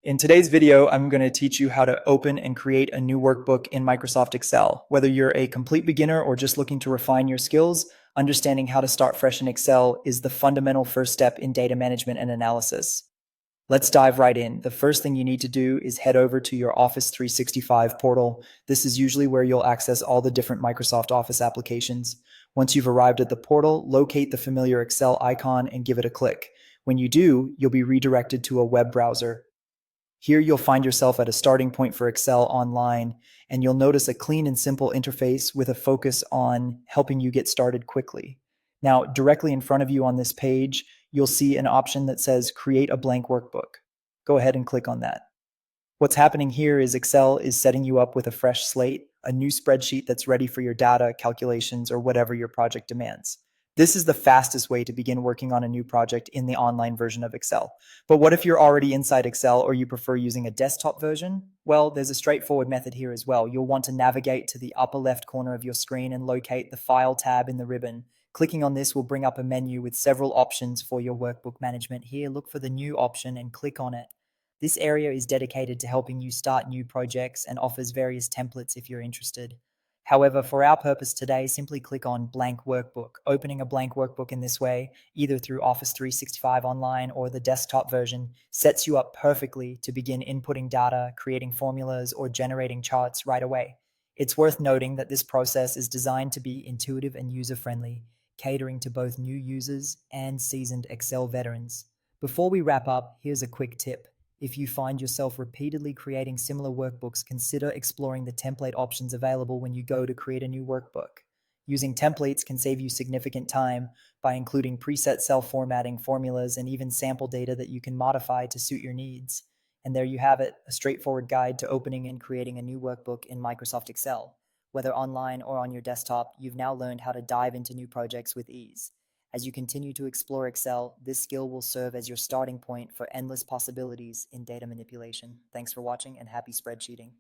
In today's video, I'm going to teach you how to open and create a new workbook in Microsoft Excel. Whether you're a complete beginner or just looking to refine your skills, understanding how to start fresh in Excel is the fundamental first step in data management and analysis. Let's dive right in. The first thing you need to do is head over to your Office 365 portal. This is usually where you'll access all the different Microsoft Office applications. Once you've arrived at the portal, locate the familiar Excel icon and give it a click. When you do, you'll be redirected to a web browser. Here you'll find yourself at a starting point for Excel online, and you'll notice a clean and simple interface with a focus on helping you get started quickly. Now, directly in front of you on this page, you'll see an option that says Create a Blank Workbook. Go ahead and click on that. What's happening here is Excel is setting you up with a fresh slate, a new spreadsheet that's ready for your data, calculations, or whatever your project demands. This is the fastest way to begin working on a new project in the online version of Excel. But what if you're already inside Excel or you prefer using a desktop version? Well, there's a straightforward method here as well. You'll want to navigate to the upper left corner of your screen and locate the File tab in the ribbon. Clicking on this will bring up a menu with several options for your workbook management. Here, look for the New option and click on it. This area is dedicated to helping you start new projects and offers various templates if you're interested. However, for our purpose today, simply click on Blank Workbook. Opening a blank workbook in this way, either through Office 365 Online or the desktop version, sets you up perfectly to begin inputting data, creating formulas, or generating charts right away. It's worth noting that this process is designed to be intuitive and user-friendly, catering to both new users and seasoned Excel veterans. Before we wrap up, here's a quick tip. If you find yourself repeatedly creating similar workbooks, consider exploring the template options available when you go to create a new workbook. Using templates can save you significant time by including preset cell formatting, formulas, and even sample data that you can modify to suit your needs. And there you have it, a straightforward guide to opening and creating a new workbook in Microsoft Excel. Whether online or on your desktop, you've now learned how to dive into new projects with ease. As you continue to explore Excel, this skill will serve as your starting point for endless possibilities in data manipulation. Thanks for watching and happy spreadsheeting.